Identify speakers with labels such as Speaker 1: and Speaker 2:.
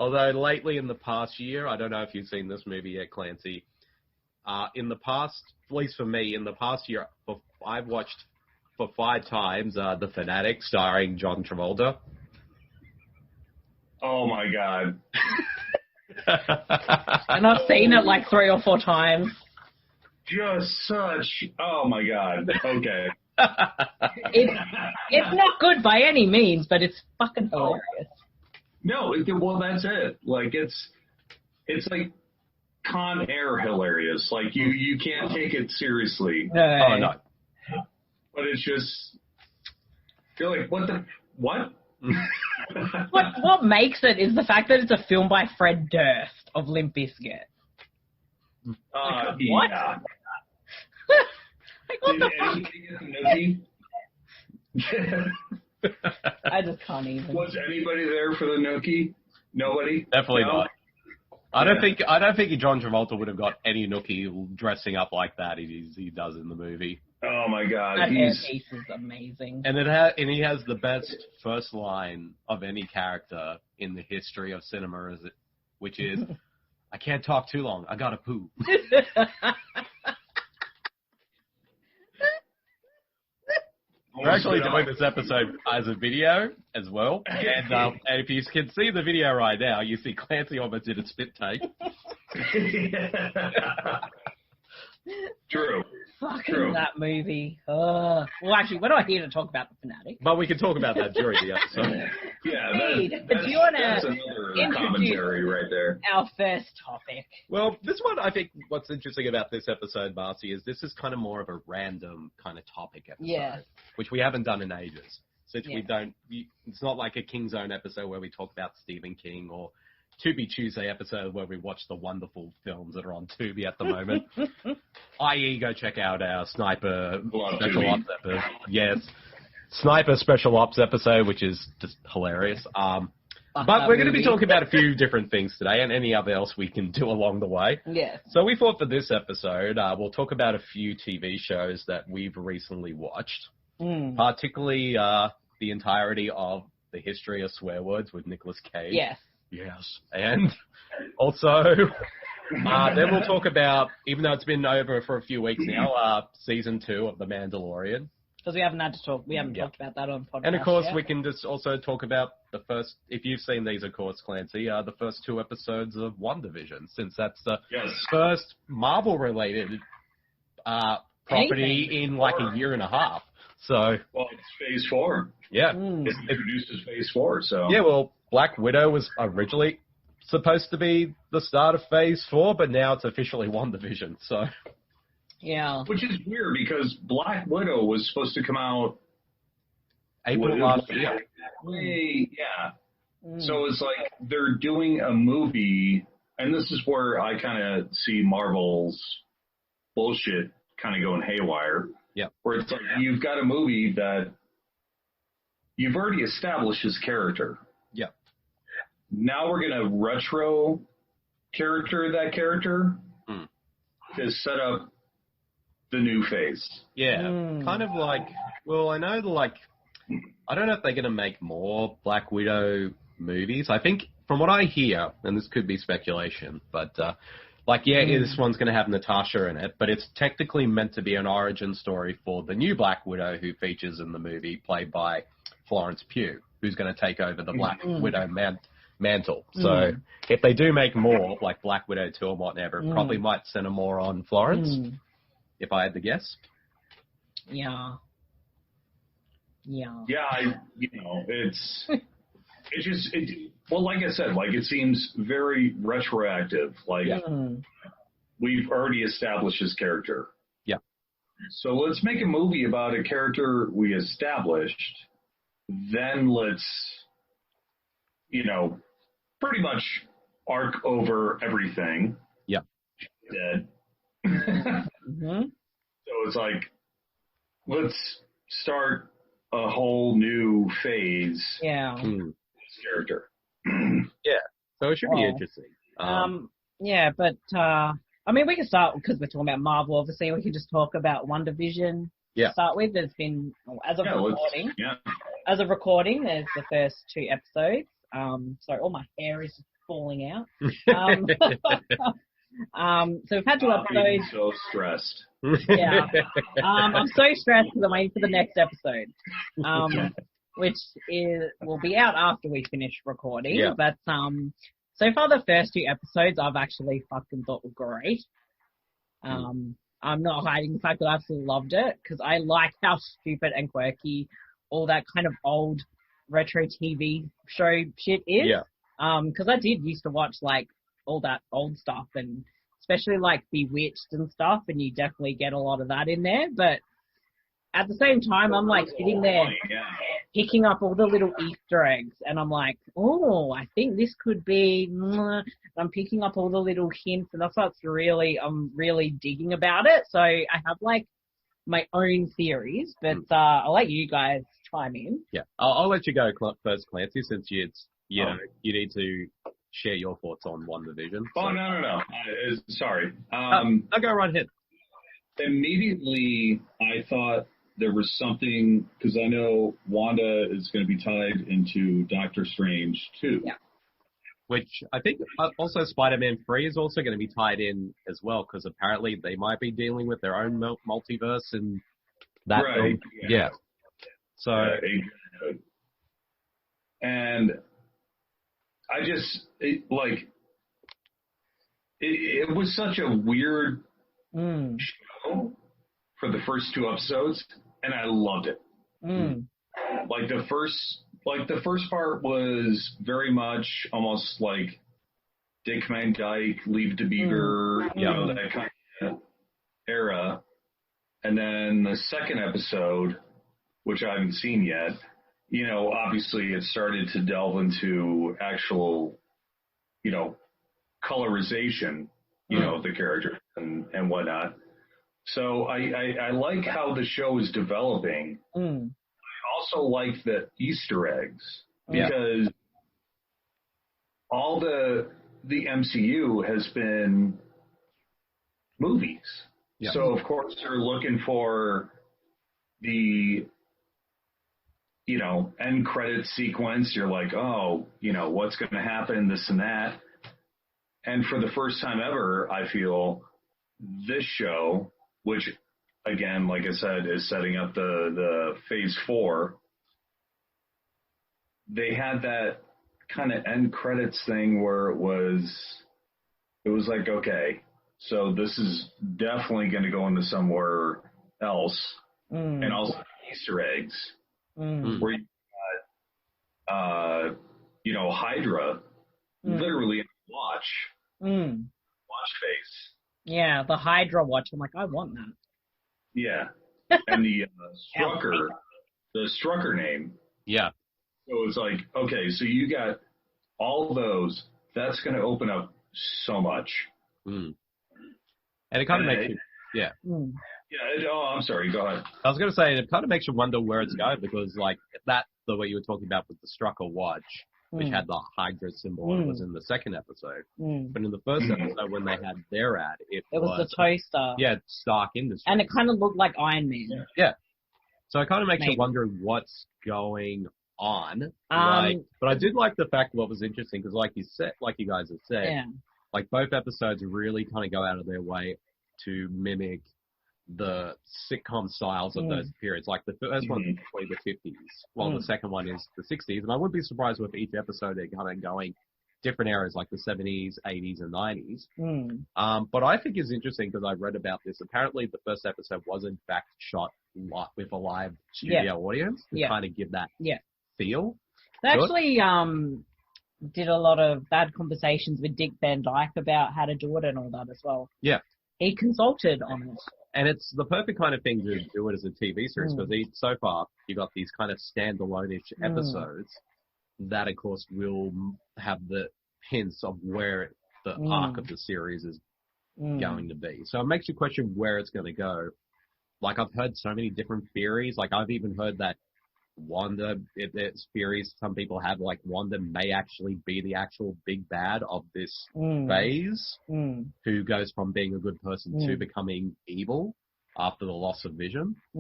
Speaker 1: Although lately in the past year, I don't know if you've seen this movie yet, Clancy. In the past, at least for me, in the past year, I've watched for 5 times The Fanatic starring John Travolta.
Speaker 2: Oh my God.
Speaker 3: And I've seen it like 3 or 4 times.
Speaker 2: Just such, oh my God. Okay.
Speaker 3: It's not good by any means, but it's fucking hilarious.
Speaker 2: No, well, that's it. Like, it's like Con Air hilarious. Like, you can't take it seriously.
Speaker 3: No.
Speaker 1: Oh, no.
Speaker 2: But it's just, you're like, what?
Speaker 3: What makes it is the fact that it's a film by Fred Durst of Limp Bizkit. What?
Speaker 2: Yeah.
Speaker 3: Like, what
Speaker 2: Did
Speaker 3: the fuck?
Speaker 2: anybody get the nookie?
Speaker 3: I just can't even.
Speaker 2: Was anybody there for the nookie? Nobody?
Speaker 1: Definitely
Speaker 2: No?
Speaker 1: not. I don't think John Travolta would have got any nookie dressing up like that he does in the movie.
Speaker 2: Oh my God.
Speaker 3: That hairpiece is amazing.
Speaker 1: And he has the best first line of any character in the history of cinema, which is, "I can't talk too long. I gotta poo." We're actually doing this episode as a video as well, and if you can see the video right now, you see Clancy almost did a spit take.
Speaker 2: True.
Speaker 3: Fucking
Speaker 2: True.
Speaker 3: that movie. Well, actually, we're not here to talk about The Fanatic.
Speaker 1: But we can talk about that during the episode.
Speaker 2: Yeah,
Speaker 3: But do you want
Speaker 2: that's
Speaker 3: to
Speaker 2: another commentary right there.
Speaker 3: our first topic?
Speaker 1: Well, this one, I think what's interesting about this episode, Marcy, is this is kind of more of a random kind of topic episode,
Speaker 3: Yes.
Speaker 1: which we haven't done in ages. Since
Speaker 3: Yeah.
Speaker 1: it's not like a King Zone episode where we talk about Stephen King or Tubi Tuesday episode where we watch the wonderful films that are on Tubi at the moment. I.e., go check out our Sniper Special Ops episode. Yes. Sniper Special Ops episode, which is just hilarious. But we're going to be talking about a few different things today and any other else we can do along the way.
Speaker 3: Yes.
Speaker 1: So we thought for this episode, we'll talk about a few TV shows that we've recently watched, particularly the entirety of The History of Swear Words with Nicolas Cage.
Speaker 3: Yes.
Speaker 1: Yes. And also, then we'll talk about, even though it's been over for a few weeks now, season 2 of The Mandalorian.
Speaker 3: Because we haven't talked about that on podcast.
Speaker 1: And of course,
Speaker 3: yet.
Speaker 1: we can just also talk about the first, if you've seen these, of course, Clancy, the first 2 episodes of WandaVision, since that's the first Marvel-related property in like a year and a half. So,
Speaker 2: well, it's Phase 4.
Speaker 1: Yeah.
Speaker 2: It introduces Phase 4, so.
Speaker 1: Yeah, well, Black Widow was originally supposed to be the start of Phase 4, but now it's officially WandaVision, so.
Speaker 3: Yeah.
Speaker 2: Which is weird because Black Widow was supposed to come out
Speaker 1: April last year.
Speaker 2: Yeah. So it's like they're doing a movie, and this is where I kind of see Marvel's bullshit kind of going haywire.
Speaker 1: Yeah.
Speaker 2: Where it's like you've got a movie that you've already established his character.
Speaker 1: Yeah.
Speaker 2: Now we're going to retro character that character to set up the new phase.
Speaker 1: Yeah. Kind of like, well, I know I don't know if they're going to make more Black Widow movies. I think from what I hear, and this could be speculation, but this one's going to have Natasha in it, but it's technically meant to be an origin story for the new Black Widow who features in the movie, played by Florence Pugh, who's going to take over the Black Widow mantle. So if they do make more, like Black Widow 2 and whatever, probably might center more on Florence, if I had to guess.
Speaker 3: Yeah.
Speaker 2: Yeah, well, like I said, like it seems very retroactive. Like we've already established his character.
Speaker 1: Yeah.
Speaker 2: So let's make a movie about a character we established. Then let's, pretty much arc over everything.
Speaker 1: Yeah.
Speaker 2: Dead. So it's like, let's start a whole new phase.
Speaker 3: Yeah.
Speaker 2: This character.
Speaker 1: Yeah. So it should be interesting.
Speaker 3: Yeah, but I mean, we can start because we're talking about Marvel. Obviously, we can just talk about WandaVision.
Speaker 1: Yeah.
Speaker 3: To start with, there's been as of recording, there's the first 2 episodes. Sorry, all my hair is falling out. So we've had 2
Speaker 2: I'm
Speaker 3: episodes.
Speaker 2: so stressed.
Speaker 3: Yeah. I'm so stressed because I'm waiting for the next episode, which will be out after we finish recording.
Speaker 1: Yeah.
Speaker 3: But so far the first 2 episodes I've actually fucking thought were great. I'm not hiding the fact that I absolutely loved it because I like how stupid and quirky all that kind of old retro TV show shit is.
Speaker 1: Yeah.
Speaker 3: Because I did used to watch like all that old stuff and especially like Bewitched and stuff, and you definitely get a lot of that in there. But at the same time, I'm like sitting there picking up all the little Easter eggs, and I'm like, oh, I think this could be. I'm picking up all the little hints, and that's what's I'm really digging about it. So I have like my own theories, but I'll let you guys chime in.
Speaker 1: Yeah, I'll let you go first, Clancy, since you know you need to share your thoughts on WandaVision.
Speaker 2: Oh,
Speaker 1: so.
Speaker 2: no. Sorry.
Speaker 1: I'll go right ahead.
Speaker 2: Immediately, I thought there was something, because I know Wanda is going to be tied into Doctor Strange, too.
Speaker 3: Yeah.
Speaker 1: Which I think also Spider-Man 3 is also going to be tied in as well, because apparently they might be dealing with their own multiverse and that
Speaker 2: Right.
Speaker 1: film. Yeah. So.
Speaker 2: And I just, it was such a weird show for the first 2 episodes, and I loved it. Like the first part was very much almost like Dick Van Dyke, Leave the Beaver, you know, that kind of era. And then the second episode, which I haven't seen yet, you know, obviously it started to delve into actual, you know, colorization, you know, of the character and whatnot. So I like how the show is developing. I also like the Easter eggs because all the MCU has been movies. Yeah. So of course they're looking for the, you know, end credit sequence. You're like, oh, you know, what's going to happen, this and that. And for the first time ever, I feel this show, which again, like I said, is setting up the phase 4. They had that kind of end credits thing where it was like, okay, so this is definitely going to go into somewhere else. And also Easter eggs. Where you got, you know, Hydra literally in a watch face.
Speaker 3: Yeah, the Hydra watch. I'm like, I want that.
Speaker 2: Yeah. And the Strucker name.
Speaker 1: Yeah.
Speaker 2: So it's like, okay, so you got all those. That's going to open up so much.
Speaker 1: And it kind of makes you, yeah.
Speaker 2: Yeah, I'm sorry, go ahead.
Speaker 1: I was going to say, it kind of makes you wonder where it's going because, like, that's the way you were talking about with the Strucker watch, which had the Hydra symbol and was in the second episode. But in the first episode, when they had their ad, it was
Speaker 3: the toaster.
Speaker 1: Yeah, Stark Industries.
Speaker 3: And it kind of looked like Iron Man.
Speaker 1: Yeah. So it kind of makes you wonder what's going on. But I did like the fact what was interesting because, like you guys have said, like both episodes really kind of go out of their way to mimic the sitcom styles of those periods. Like the first one is probably the 50s, while the second one is the 60s. And I wouldn't be surprised with each episode they're kind of going different eras, like the 70s, 80s, and 90s. But I think it's interesting because I read about this. Apparently, the first episode was in fact shot with a live studio audience to kind of give that feel.
Speaker 3: They actually did a lot of bad conversations with Dick Van Dyke about how to do it and all that as well. Yeah. He consulted on it.
Speaker 1: And it's the perfect kind of thing to do it as a TV series because so far you got these kind of standalone-ish episodes that, of course, will have the hints of where the arc of the series is going to be. So it makes you question where it's going to go. Like, I've heard so many different theories. Like, I've even heard that Wanda, it's theories some people have, like, Wanda may actually be the actual big bad of this phase, who goes from being a good person to becoming evil after the loss of Vision.